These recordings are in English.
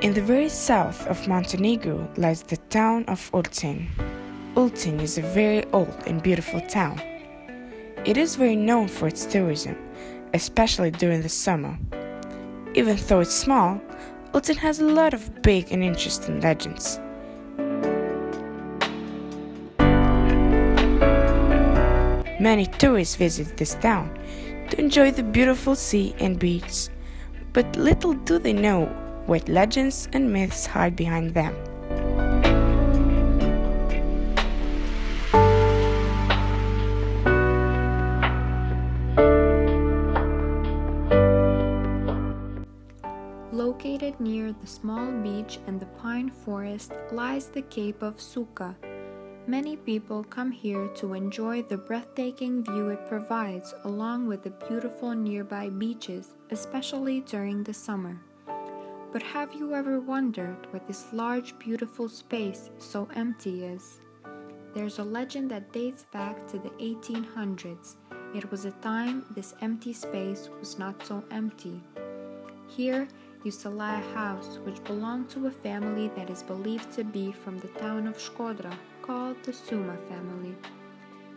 In the very south of Montenegro lies the town of Ulcinj. Ulcinj is a very old and beautiful town. It is very known for its tourism, especially during the summer. Even though it's small, Ulcinj has a lot of big and interesting legends. Many tourists visit this town to enjoy the beautiful sea and beach, but little do they know what legends and myths hide behind them. Located near the small beach and the pine forest lies the Cape of Suka. Many people come here to enjoy the breathtaking view it provides, along with the beautiful nearby beaches, especially during the summer. But have you ever wondered what this large, beautiful space so empty is? There's a legend that dates back to the 1800s. It was a time this empty space was not so empty. Here used to lie a house which belonged to a family that is believed to be from the town of Shkodra, called the Suma family.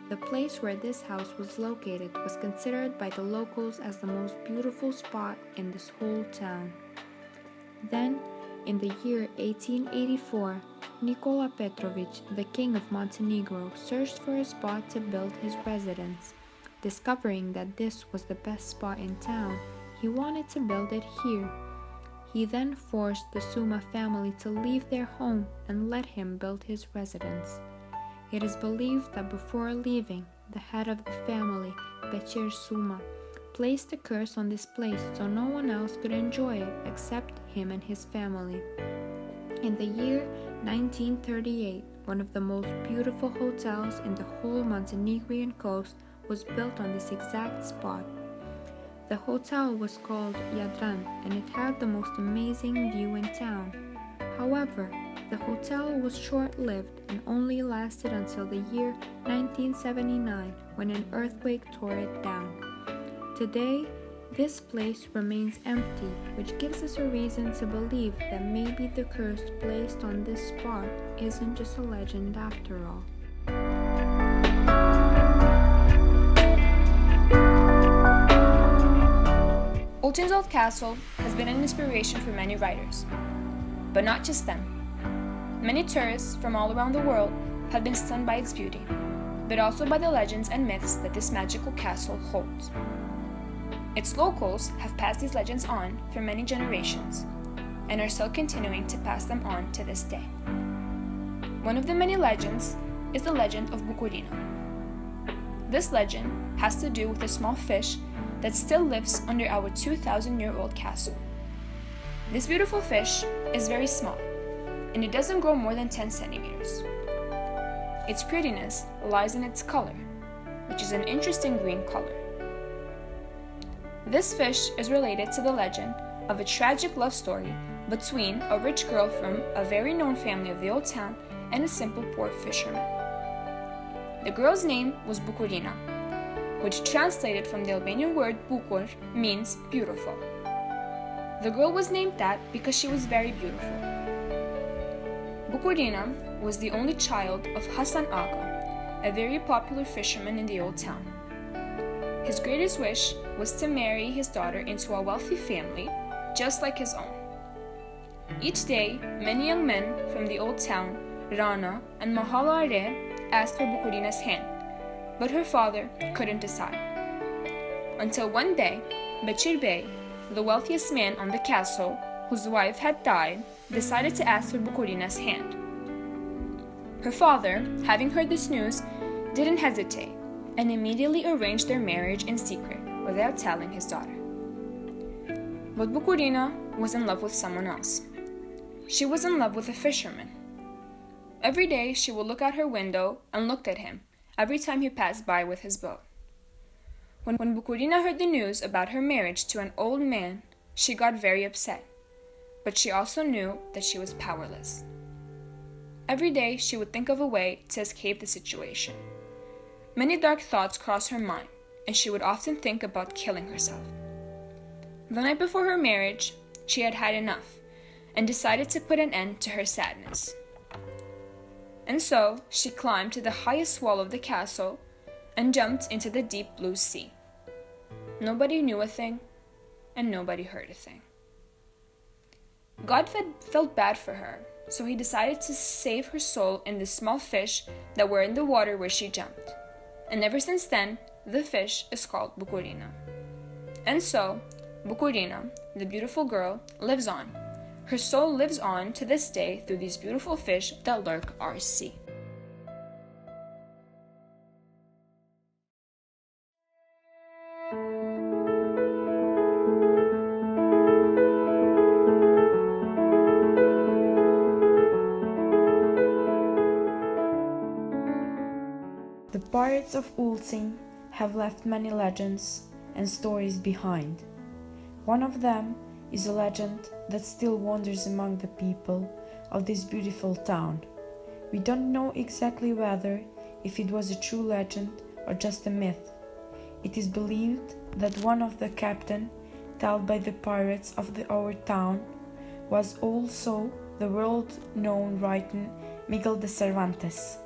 The place where this house was located was considered by the locals as the most beautiful spot in this whole town. Then, in the year 1884, Nikola Petrović, the king of Montenegro, searched for a spot to build his residence. Discovering that this was the best spot in town, he wanted to build it here. He then forced the Suma family to leave their home and let him build his residence. It is believed that before leaving, the head of the family, Beçir Suma, placed a curse on this place so no one else could enjoy it except him and his family. In the year 1938, one of the most beautiful hotels in the whole Montenegrin coast was built on this exact spot. The hotel was called Jadran and it had the most amazing view in town. However, the hotel was short-lived and only lasted until the year 1979 when an earthquake tore it down. Today, this place remains empty, which gives us a reason to believe that maybe the curse placed on this spot isn't just a legend after all. Ulcinj's old castle has been an inspiration for many writers, but not just them. Many tourists from all around the world have been stunned by its beauty, but also by the legends and myths that this magical castle holds. Its locals have passed these legends on for many generations and are still continuing to pass them on to this day. One of the many legends is the legend of Bukina. This legend has to do with a small fish that still lives under our 2,000-year-old castle. This beautiful fish is very small, and it doesn't grow more than 10 centimeters. Its prettiness lies in its color, which is an interesting green color. This fish is related to the legend of a tragic love story between a rich girl from a very known family of the old town and a simple poor fisherman. The girl's name was Bukina, which translated from the Albanian word bukur means beautiful. The girl was named that because she was very beautiful. Bukina was the only child of Hasan Aga, a very popular fisherman in the old town. His greatest wish was to marry his daughter into a wealthy family, just like his own. Each day, many young men from the old town, Rana and Mahalare, asked for Bukina's hand, but her father couldn't decide. Until one day, Beçir Bey, the wealthiest man on the castle, whose wife had died, decided to ask for Bukina's hand. Her father, having heard this news, didn't hesitate and immediately arranged their marriage in secret without telling his daughter. But Bukina was in love with someone else. She was in love with a fisherman. Every day she would look out her window and looked at him every time he passed by with his boat. When Bukina heard the news about her marriage to an old man, she got very upset, but she also knew that she was powerless. Every day she would think of a way to escape the situation. Many dark thoughts crossed her mind, and she would often think about killing herself. The night before her marriage, she had had enough, and decided to put an end to her sadness. And so she climbed to the highest wall of the castle and jumped into the deep blue sea. Nobody knew a thing, and nobody heard a thing. God felt bad for her, so he decided to save her soul in the small fish that were in the water where she jumped. And ever since then, the fish is called Bukina. And so, Bukina, the beautiful girl, lives on. Her soul lives on to this day through these beautiful fish that lurk our sea. The pirates of Ulcinj have left many legends and stories behind. One of them is a legend that still wanders among the people of this beautiful town. We don't know exactly whether if it was a true legend or just a myth. It is believed that one of the captain told by the pirates of our town was also the world-known writer Miguel de Cervantes.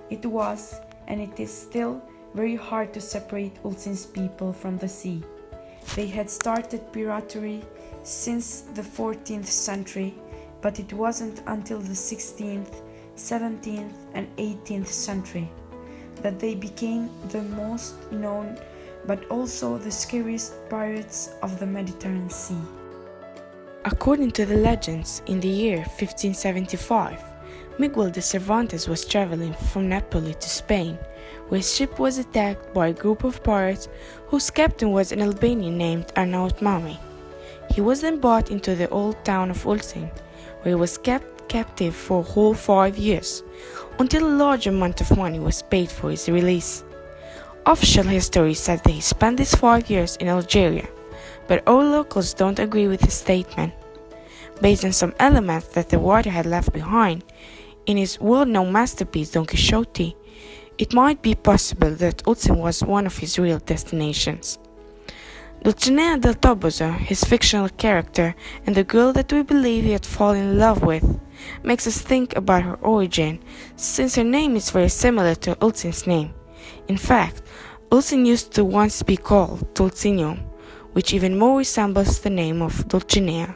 It was, and it is still, very hard to separate Ulcinj's people from the sea. They had started piratery since the 14th century, but it wasn't until the 16th, 17th and 18th century that they became the most known but also the scariest pirates of the Mediterranean Sea. According to the legends, in the year 1575, Miguel de Cervantes was traveling from Napoli to Spain, where his ship was attacked by a group of pirates whose captain was an Albanian named Mami. He was then brought into the old town of Ulcinj, where he was kept captive for a whole 5 years, until a large amount of money was paid for his release. Official history said that he spent these 5 years in Algeria, but all locals don't agree with this statement. Based on some elements that the writer had left behind in his world-known masterpiece Don Quixote, it might be possible that Ulcinj was one of his real destinations. Dulcinea del Toboso, his fictional character, and the girl that we believe he had fallen in love with, makes us think about her origin, since her name is very similar to Ulcinj's name. In fact, Ulcinj used to once be called Dulcinjo, which even more resembles the name of Dulcinea.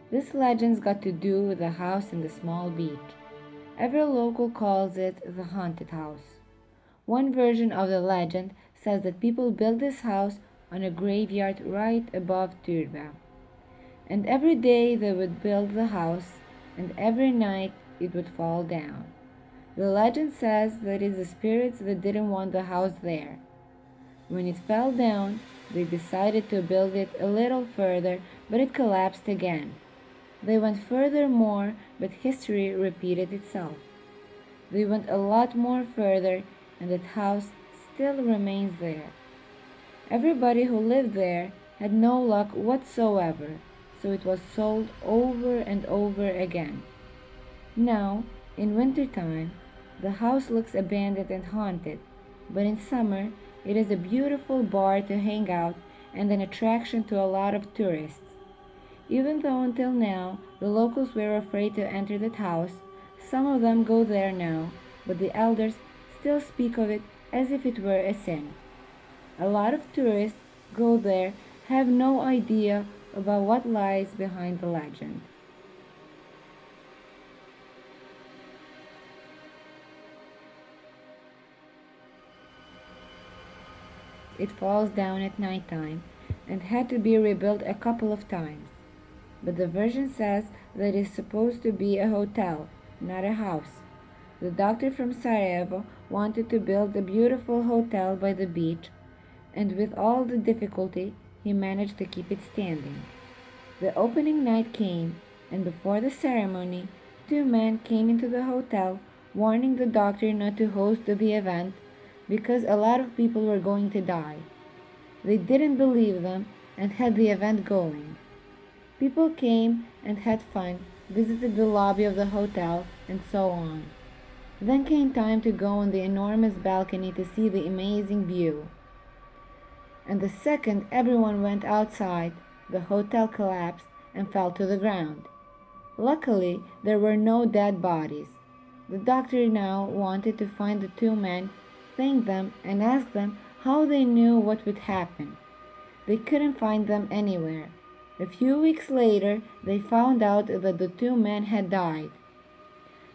This legend's got to do with the house in the small beach. Every local calls it the haunted house. One version of the legend says that people built this house on a graveyard right above Turba. And every day they would build the house, and every night it would fall down. The legend says that it's the spirits that didn't want the house there. When it fell down, they decided to build it a little further, but it collapsed again. They went further more, but history repeated itself. They went a lot more further, and that house still remains there. Everybody who lived there had no luck whatsoever, so it was sold over and over again. Now, in wintertime, the house looks abandoned and haunted, but in summer, it is a beautiful bar to hang out and an attraction to a lot of tourists. Even though until now the locals were afraid to enter that house, some of them go there now, but the elders still speak of it as if it were a sin. A lot of tourists go there, have no idea about what lies behind the legend. It falls down at night time and had to be rebuilt a couple of times. But the version says that it is supposed to be a hotel, not a house. The doctor from Sarajevo wanted to build a beautiful hotel by the beach, and with all the difficulty, he managed to keep it standing. The opening night came, and before the ceremony, 2 men came into the hotel, warning the doctor not to host the event because a lot of people were going to die. They didn't believe them and had the event going. People came and had fun, visited the lobby of the hotel, and so on. Then came time to go on the enormous balcony to see the amazing view. And the second everyone went outside, the hotel collapsed and fell to the ground. Luckily, there were no dead bodies. The doctor now wanted to find the two men, thank them, and ask them how they knew what would happen. They couldn't find them anywhere. A few weeks later, they found out that the two men had died.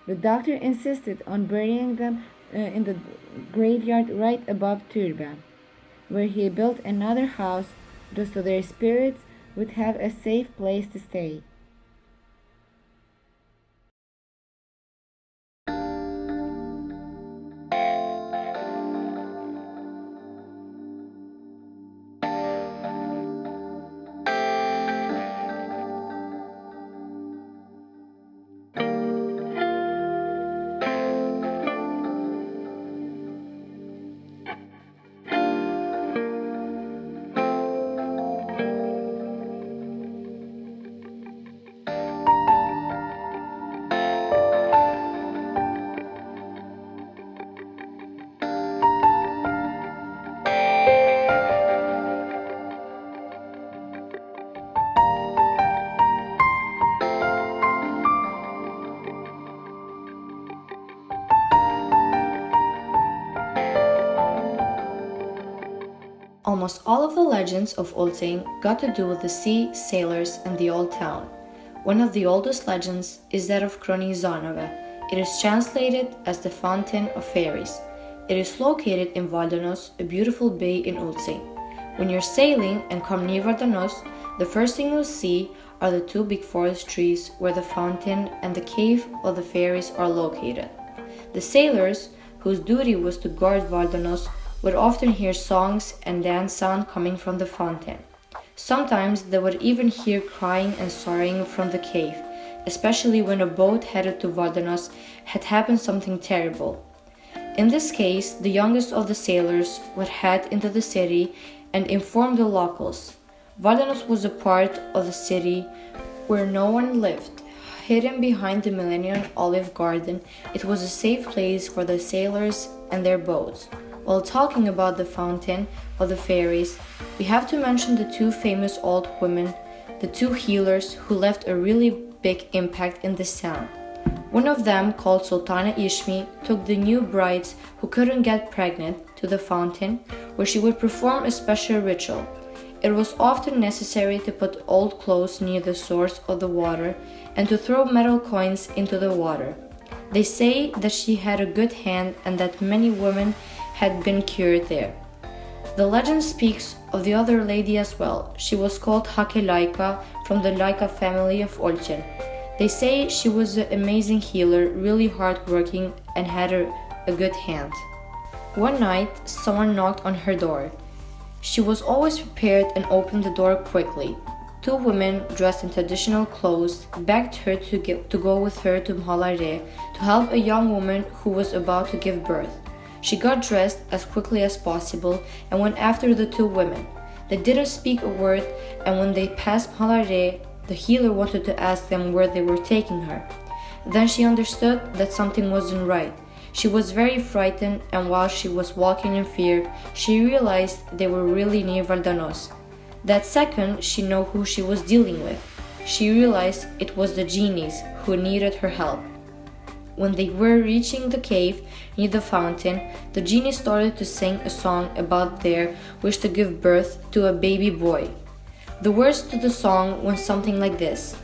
The doctor insisted on burying them in the graveyard right above Turba, where he built another house just so their spirits would have a safe place to stay. Almost all of the legends of Ulcinj got to do with the sea, sailors, and the old town. One of the oldest legends is that of Kronisanove. It is translated as the Fountain of Fairies. It is located in Valdanos, a beautiful bay in Ulcinj. When you're sailing and come near Valdanos, the first thing you'll see are the two big forest trees where the fountain and the cave of the fairies are located. The sailors, whose duty was to guard Valdanos, would often hear songs and dance sound coming from the fountain. Sometimes they would even hear crying and sorrowing from the cave, especially when a boat headed to Valdanos had happened something terrible. In this case, the youngest of the sailors would head into the city and inform the locals. Valdanos was a part of the city where no one lived. Hidden behind the Millennium Olive Garden, it was a safe place for the sailors and their boats. While talking about the Fountain of the Fairies, we have to mention the two famous old women, the two healers who left a really big impact in this town. One of them, called Sultana Ishmi, took the new brides who couldn't get pregnant to the fountain, where she would perform a special ritual. It was often necessary to put old clothes near the source of the water and to throw metal coins into the water. They say that she had a good hand and that many women had been cured there. The legend speaks of the other lady as well. She was called Hakelaika from the Laika family of Ulcinj. They say she was an amazing healer, really hardworking, and had a good hand. One night, someone knocked on her door. She was always prepared and opened the door quickly. Two women dressed in traditional clothes begged her to go with her to Mollabeqiri to help a young woman who was about to give birth. She got dressed as quickly as possible and went after the two women. They didn't speak a word, and when they passed Mollabeqiri, the healer wanted to ask them where they were taking her. Then she understood that something wasn't right. She was very frightened, and while she was walking in fear, she realized they were really near Valdanos. That second, she knew who she was dealing with. She realized it was the genies who needed her help. When they were reaching the cave near the fountain, the genie started to sing a song about their wish to give birth to a baby boy. The words to the song went something like this: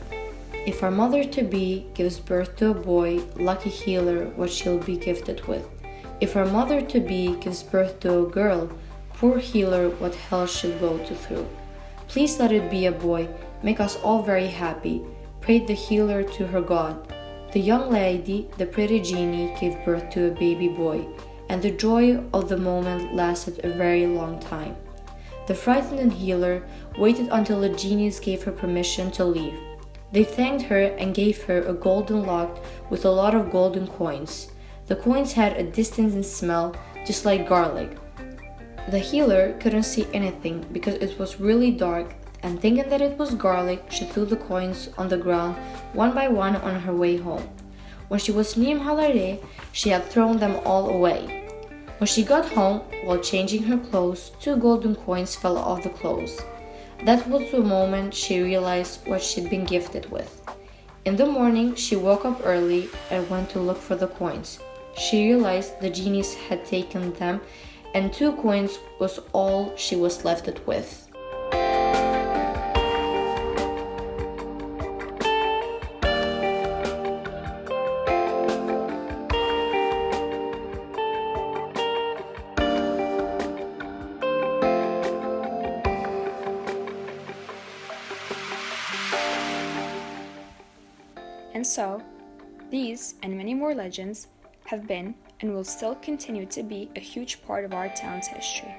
"If our mother-to-be gives birth to a boy, lucky healer, what she'll be gifted with. If our mother-to-be gives birth to a girl, poor healer, what hell she'll go to through. Please let it be a boy, make us all very happy," prayed the healer to her god. The young lady, the pretty genie, gave birth to a baby boy, and the joy of the moment lasted a very long time. The frightened healer waited until the genies gave her permission to leave. They thanked her and gave her a golden lock with a lot of golden coins. The coins had a distinct smell, just like garlic. The healer couldn't see anything because it was really dark, and thinking that it was garlic, she threw the coins on the ground one by one on her way home. When she was near Halare, she had thrown them all away. When she got home, while changing her clothes, 2 golden coins fell off the clothes. That was the moment she realized what she'd been gifted with. In the morning, she woke up early and went to look for the coins. She realized the genies had taken them, and 2 coins was all she was left with. And so, these and many more legends have been and will still continue to be a huge part of our town's history.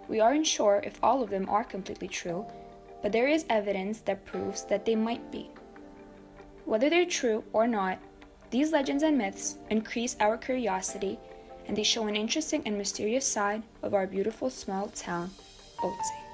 We aren't sure if all of them are completely true, but there is evidence that proves that they might be. Whether they're true or not, these legends and myths increase our curiosity, and they show an interesting and mysterious side of our beautiful small town, Ulcinj.